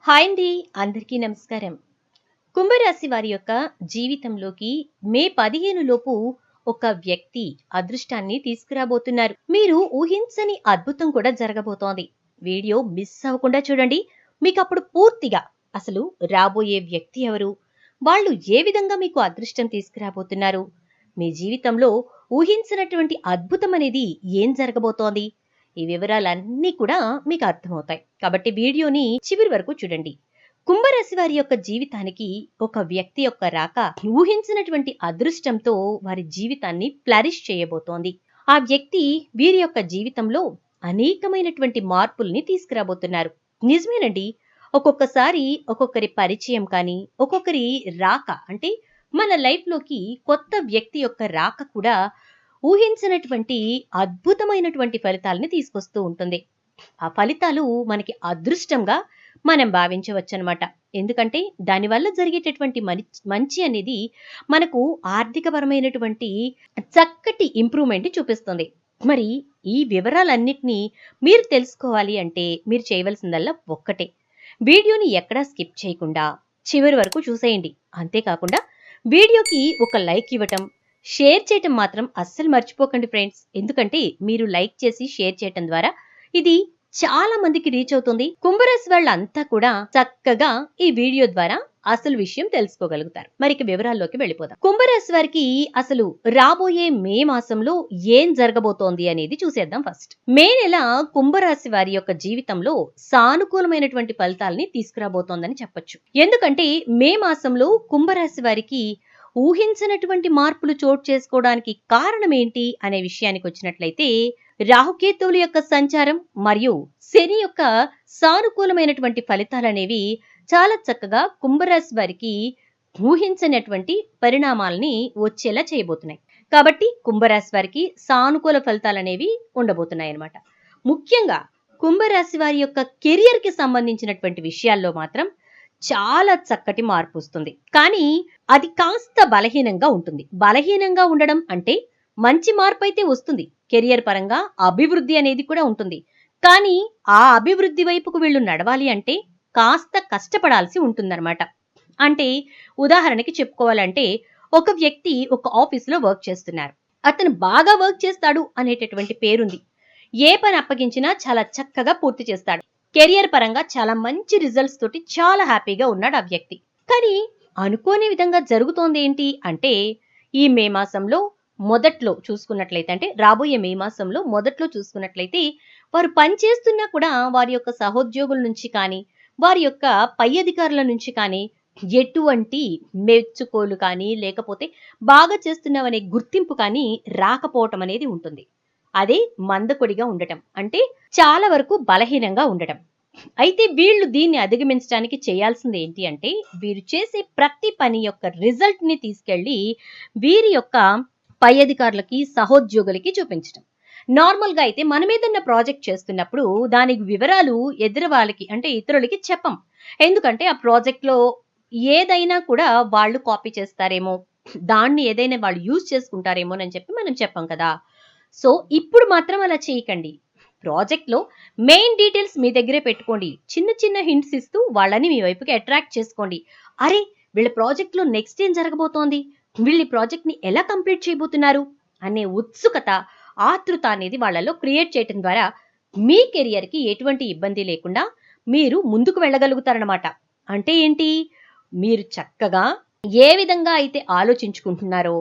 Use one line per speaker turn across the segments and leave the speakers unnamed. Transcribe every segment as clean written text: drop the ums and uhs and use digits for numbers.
Hi అండి. అందరికీ నమస్కారం. కుంభరాశి వారి యొక్క జీవితంలోకి మే 15 లోపు ఒక వ్యక్తి అదృష్టాన్ని తీసుకురాబోతున్నారు. మీరు ఊహించని అద్భుతం కూడా జరగబోతోంది. వీడియో మిస్ అవ్వకుండా చూడండి. మీకప్పుడు పూర్తిగా అసలు రాబోయే వ్యక్తి ఎవరు? వాళ్ళు ఏ విధంగా మీకు అదృష్టం తీసుకురాబోతున్నారు? మీ జీవితంలో ఊహించినటువంటి అద్భుతం అనేది ఏం జరగబోతోంది? ఈ వివరాలన్నీ కూడా మీకు అర్థమవుతాయి. కాబట్టి వీడియోని చివరి వరకు చూడండి. కుంభరాశి వారి యొక్క జీవితానికి ఒక వ్యక్తి యొక్క రాక ఊహించినటువంటి అదృష్టంతో వారి జీవితాన్ని ఫ్లరిష్ చేయబోతోంది. ఆ వ్యక్తి వీరి యొక్క జీవితంలో అనేకమైనటువంటి మార్పుల్ని తీసుకురాబోతున్నారు. నిజమేనండి. ఒక్కొక్కసారి ఒక్కొక్కరి పరిచయం కానీ, ఒక్కొక్కరి రాక అంటే మన లైఫ్‌లోకి కొత్త వ్యక్తి యొక్క రాక కూడా ఊహించినటువంటి అద్భుతమైనటువంటి ఫలితాలని తీసుకొస్తూ ఉంటుంది. ఆ ఫలితాలు మనకి అదృష్టంగా మనం భావించవచ్చనమాట. ఎందుకంటే దానివల్ల జరిగేటటువంటి మంచి అనేది మనకు ఆర్థికపరమైనటువంటి చక్కటి ఇంప్రూవ్‌మెంట్ చూపిస్తుంది. మరి ఈ వివరాలన్నిటిని మీరు తెలుసుకోవాలి అంటే మీరు చేయవలసిందల్లా ఒక్కటే. వీడియోని ఎక్కడా స్కిప్ చేయకుండా చివరి వరకు చూసేయండి. అంతేకాకుండా వీడియోకి ఒక లైక్ ఇవ్వటం, షేర్ చేయటం మాత్రం అస్సలు మర్చిపోకండి ఫ్రెండ్స్. ఎందుకంటే మీరు లైక్ చేసి షేర్ చేయటం ద్వారా ఇది చాలా మందికి రీచ్ అవుతుంది. కుంభరాశి వాళ్ళంతా కూడా చక్కగా ఈ వీడియో ద్వారా అసలు విషయం తెలుసుకోగలుగుతారు. మరి ఇక వివరాల్లోకి వెళ్ళిపోదాం. కుంభరాశి వారికి అసలు రాబోయే మే మాసంలో ఏం జరగబోతోంది అనేది చూసేద్దాం ఫస్ట్. మే నెల కుంభరాశి వారి యొక్క జీవితంలో సానుకూలమైనటువంటి ఫలితాలని తీసుకురాబోతోందని చెప్పొచ్చు. ఎందుకంటే మే మాసంలో కుంభరాశి వారికి ఊహించినటువంటి మార్పులు చోటు చేసుకోవడానికి కారణం ఏంటి అనే విషయానికి వచ్చినట్లయితే రాహుకేతువుల యొక్క సంచారం మరియు శని యొక్క సానుకూలమైనటువంటి ఫలితాలనేవి చాలా చక్కగా కుంభరాశి వారికి ఊహించనటువంటి పరిణామాలని వచ్చేలా చేయబోతున్నాయి. కాబట్టి కుంభరాశి వారికి సానుకూల ఫలితాలనేవి ఉండబోతున్నాయి అన్నమాట. ముఖ్యంగా కుంభరాశి వారి యొక్క కెరియర్ కి సంబంధించినటువంటి విషయాల్లో మాత్రం చాలా చక్కటి మార్పు వస్తుంది. కానీ అది కాస్త బలహీనంగా ఉంటుంది. బలహీనంగా ఉండడం అంటే మంచి మార్పు అయితే వస్తుంది. కెరియర్ పరంగా అభివృద్ధి అనేది కూడా ఉంటుంది. కానీ ఆ అభివృద్ధి వైపుకు వీళ్ళు నడవాలి అంటే కాస్త కష్టపడాల్సి ఉంటుందన్నమాట. అంటే ఉదాహరణకి చెప్పుకోవాలంటే ఒక వ్యక్తి ఒక ఆఫీసులో వర్క్ చేస్తున్నారు. అతను బాగా వర్క్ చేస్తాడు అనేటటువంటి పేరుంది. ఏ పని అప్పగించినా చాలా చక్కగా పూర్తి చేస్తాడు. కెరియర్ పరంగా చాలా మంచి రిజల్ట్స్ తోటి చాలా హ్యాపీగా ఉన్నాడు ఆ వ్యక్తి. కానీ అనుకోని విధంగా జరుగుతోంది ఏంటి అంటే ఈ మే మాసంలో మొదట్లో చూసుకున్నట్లయితే అంటే రాబోయే మే మాసంలో మొదట్లో చూసుకున్నట్లయితే వారు పని చేస్తున్నా కూడా వారి యొక్క సహోద్యోగుల నుంచి కానీ వారి యొక్క పై అధికారుల నుంచి కానీ ఎటువంటి మెచ్చుకోలు కానీ లేకపోతే బాగా చేస్తున్నామనే గుర్తింపు కానీ రాకపోవటం అనేది ఉంటుంది. అదే మందకొడిగా ఉండటం అంటే చాలా వరకు బలహీనంగా ఉండటం. అయితే వీళ్ళు దీన్ని అధిగమించడానికి చేయాల్సింది ఏంటి అంటే వీరు చేసే ప్రతి పని యొక్క రిజల్ట్ ని తీసుకెళ్లి వీరి యొక్క పై అధికారులకి సహోద్యోగులకి చూపించడం. నార్మల్ గా అయితే మనం ఏదన్నా ప్రాజెక్ట్ చేస్తున్నప్పుడు దానికి వివరాలు ఎదురు వాళ్ళకి అంటే ఇతరులకి చెప్పం. ఎందుకంటే ఆ ప్రాజెక్ట్ లో ఏదైనా కూడా వాళ్ళు కాపీ చేస్తారేమో, దాన్ని ఏదైనా వాళ్ళు యూజ్ చేసుకుంటారేమో అని చెప్పి మనం చెప్పం కదా. సో ఇప్పుడు మాత్రం అలా చేయకండి. ప్రాజెక్ట్ లో మెయిన్ డీటెయిల్స్ మీ దగ్గరే పెట్టుకోండి. చిన్న చిన్న హింట్స్ ఇస్తూ వాళ్ళని మీ వైపుకి అట్రాక్ట్ చేసుకోండి. అరే వీళ్ళ ప్రాజెక్ట్ లో నెక్స్ట్ ఏం జరగబోతోంది, వీళ్ళు ఈ ప్రాజెక్ట్ ని ఎలా కంప్లీట్ చేయబోతున్నారు అనే ఉత్సుకత, ఆతృత అనేది వాళ్ళలో క్రియేట్ చేయటం ద్వారా మీ కెరియర్ కి ఎటువంటి ఇబ్బంది లేకుండా మీరు ముందుకు వెళ్ళగలుగుతారన్నమాట. అంటే ఏంటి, మీరు చక్కగా ఏ విధంగా అయితే ఆలోచించుకుంటున్నారో,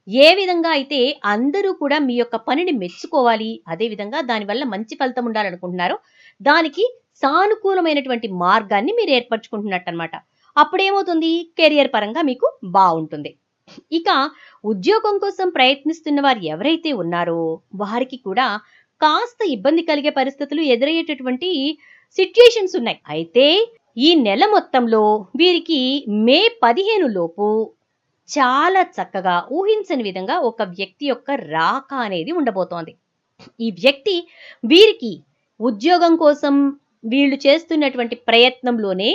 ఏ విధంగా అయితే అందరూ కూడా మీ యొక్క పనిని మెచ్చుకోవాలి, అదే విధంగా దానివల్ల మంచి ఫలితం ఉండాలనుకుంటున్నారో దానికి సానుకూలమైనటువంటి మార్గాన్ని మీరు ఏర్పరచుకుంటున్నట్టన్నమాట. అప్పుడేమవుతుంది, కెరియర్ పరంగా మీకు బాగుంటుంది. ఇక ఉద్యోగం కోసం ప్రయత్నిస్తున్న వారు ఎవరైతే ఉన్నారో వారికి కూడా కాస్త ఇబ్బంది కలిగే పరిస్థితులు ఎదురయ్యేటటువంటి సిట్యుయేషన్స్ ఉన్నాయి. అయితే ఈ నెల మొత్తంలో వీరికి మే 15 లోపు చాలా చక్కగా ఊహించని విధంగా ఒక వ్యక్తి యొక్క రాక అనేది ఉండబోతోంది. ఈ వ్యక్తి వీరికి ఉద్యోగం కోసం వీళ్ళు చేస్తున్నటువంటి ప్రయత్నంలోనే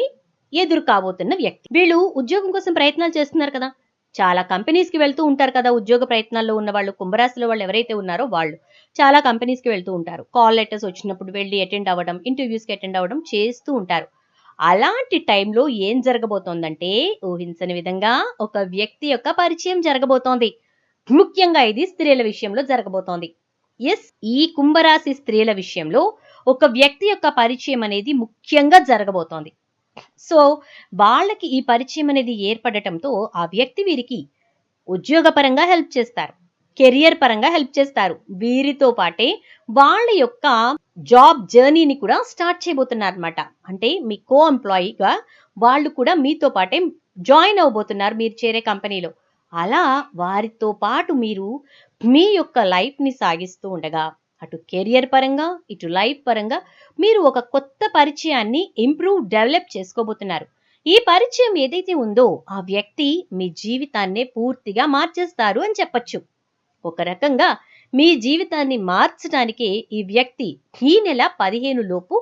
ఎదురు కాబోతున్న వ్యక్తి. వీళ్ళు ఉద్యోగం కోసం ప్రయత్నాలు చేస్తున్నారు కదా, చాలా కంపెనీస్ కి వెళ్తూ ఉంటారు కదా. ఉద్యోగ ప్రయత్నాల్లో ఉన్న వాళ్ళు, కుంభరాశిలో వాళ్ళు ఎవరైతే ఉన్నారో వాళ్ళు చాలా కంపెనీస్ కి వెళ్తూ ఉంటారు. కాల్ లెటర్స్ వచ్చినప్పుడు వెళ్ళి అటెండ్ అవ్వడం, ఇంటర్వ్యూస్ కి అటెండ్ అవ్వడం చేస్తూ ఉంటారు. అలాంటి టైంలో ఏం జరగబోతోందంటే, ఊహించని విధంగా ఒక వ్యక్తి యొక్క పరిచయం జరగబోతోంది. ముఖ్యంగా ఇది స్త్రీల విషయంలో జరగబోతోంది. యెస్, ఈ కుంభరాశి స్త్రీల విషయంలో ఒక వ్యక్తి యొక్క పరిచయం అనేది ముఖ్యంగా జరగబోతోంది. సో, వాళ్ళకి ఈ పరిచయం అనేది ఏర్పడటంతో ఆ వ్యక్తి వీరికి ఉద్యోగపరంగా హెల్ప్ చేస్తారు. కెరియర్ పరంగా హెల్ప్ చేస్తారు. వీరితో పాటే వాళ్ళ యొక్క జాబ్ జర్నీని కూడా స్టార్ట్ చేయబోతున్నారనమాట. అంటే మీ ఎంప్లాయీగా వాళ్ళు కూడా మీతో పాటే జాయిన్ అవ్వబోతున్నారు మీరు చేరే కంపెనీలో. అలా వారితో పాటు మీరు మీ యొక్క లైఫ్‌ని సాగిస్తూ ఉండగా, అటు కెరియర్ పరంగా, ఇటు లైఫ్ పరంగా మీరు ఒక కొత్త పరిచయాన్ని డెవలప్ చేసుకోబోతున్నారు. ఈ పరిచయం ఏదైతే ఉందో ఆ వ్యక్తి మీ జీవితాన్నే పూర్తిగా మార్చేస్తారు అని చెప్పొచ్చు. ఒక రకంగా మీ జీవితాన్ని మార్చడానికే ఈ వ్యక్తి ఈ నెల 15 లోపు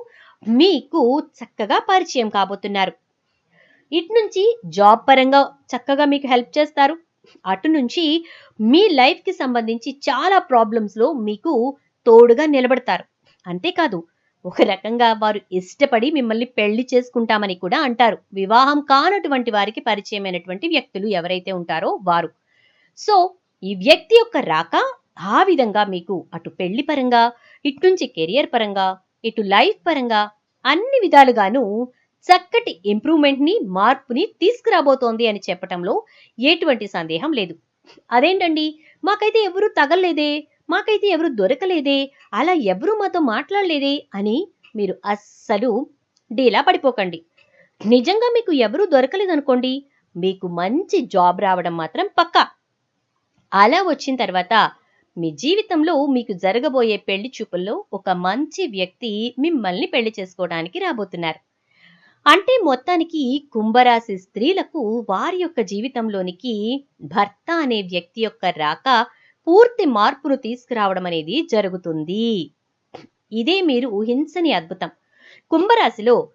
మీకు చక్కగా పరిచయం కాబోతున్నారు. ఇటు నుంచి జాబ్ పరంగా చక్కగా మీకు హెల్ప్ చేస్తారు. అటు నుంచి మీ లైఫ్‌కి సంబంధించి చాలా ప్రాబ్లమ్స్‌లో మీకు తోడుగా నిలబడతారు. అంతేకాదు, ఒక రకంగా వారు ఇష్టపడి మిమ్మల్ని పెళ్లి చేసుకుంటామని కూడా అంటారు. వివాహం కానటువంటి వారికి పరిచయమైనటువంటి వ్యక్తులు ఎవరైతే ఉంటారో వారు. సో, ఈ వ్యక్తి యొక్క రాక ఆ విధంగా మీకు అటు పెళ్లి పరంగా, ఇటు నుంచి కెరియర్ పరంగా, ఇటు లైఫ్ పరంగా అన్ని విధాలుగాను చక్కటి మార్పుని తీసుకురాబోతోంది అని చెప్పటంలో ఎటువంటి సందేహం లేదు. అదేంటండి, మాకైతే ఎవరు తగల్లేదే, మాకైతే ఎవరు దొరకలేదే, అలా ఎవరు మాతో మాట్లాడలేదే అని మీరు అస్సలు డీలా పడిపోకండి. నిజంగా మీకు ఎవరు దొరకలేదనుకోండి, మీకు మంచి జాబ్ రావడం మాత్రం పక్కా. అలా వచ్చిన తర్వాత మీ జీవితంలో మీకు జరగబోయే పెళ్లి చూపుల్లో ఒక మంచి వ్యక్తి మిమ్మల్ని పెళ్లి చేసుకోవడానికి రాబోతున్నారు. అంటే మొత్తానికి కుంభరాశి స్త్రీలకు వారి యొక్క జీవితంలోనికి భర్త అనే వ్యక్తి యొక్క రాక పూర్తి మార్పును తీసుకురావడం అనేది జరుగుతుంది. ఇదే మీరు ఊహించని అద్భుతం. కుంభరాశిలో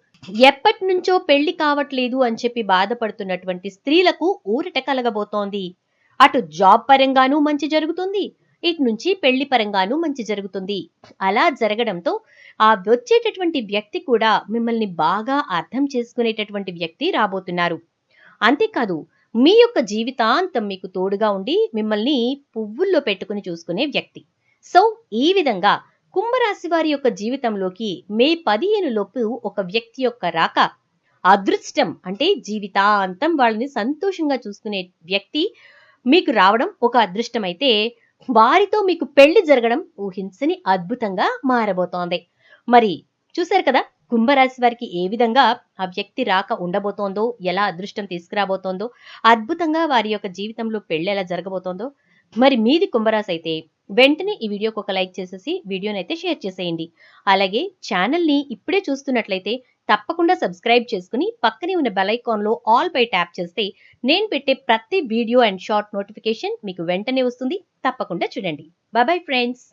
ఎప్పటినుంచో పెళ్లి కావట్లేదు అని చెప్పి బాధపడుతున్నటువంటి స్త్రీలకు ఊరట కలగబోతోంది. అటు జాబ్ పరంగానూ మంచి జరుగుతుంది. ఇటు నుంచి పెళ్లి పరంగానూ మంచి జరుగుతుంది. అలా జరగడంతో ఆ వచ్చేటటువంటి వ్యక్తి కూడా మిమ్మల్ని బాగా అర్థం చేసుకునేటటువంటి వ్యక్తి రాబోతున్నారు. అంతేకాదు, మీ యొక్క జీవితాంతం మీకు తోడుగా ఉండి మిమ్మల్ని పువ్వుల్లో పెట్టుకుని చూసుకునే వ్యక్తి. సో, ఈ విధంగా కుంభరాశి వారి యొక్క జీవితంలోకి మే 15 లోపు ఒక వ్యక్తి యొక్క రాక అదృష్టం, అంటే జీవితాంతం వాళ్ళని సంతోషంగా చూసుకునే వ్యక్తి మీకు రావడం ఒక అదృష్టమైతే, వారితో మీకు పెళ్లి జరగడం ఊహించని అద్భుతంగా మారబోతోంది. మరి చూశారు కదా, కుంభరాశి వారికి ఏ విధంగా ఆ వ్యక్తి రాక ఉండబోతోందో, ఎలా అదృష్టం తీసుకురాబోతోందో, అద్భుతంగా వారి యొక్క జీవితంలో పెళ్లి ఎలా జరగబోతోందో. మరి మీది కుంభరాశి అయితే వెంటనే ఈ వీడియోకి ఒక లైక్ చేసేసి వీడియోనైతే షేర్ చేసేయండి. అలాగే ఛానల్ని ఇప్పుడే చూస్తున్నట్లయితే తప్పకుండా సబ్స్క్రైబ్ చేసుకుని పక్కనే ఉన్న బెల్ ఐకాన్లో ఆల్ పై ట్యాప్ చేస్తే నేను పెట్టే ప్రతి వీడియో అండ్ షార్ట్ నోటిఫికేషన్ మీకు వెంటనే వస్తుంది. తప్పకుండా చూడండి. Bye bye friends.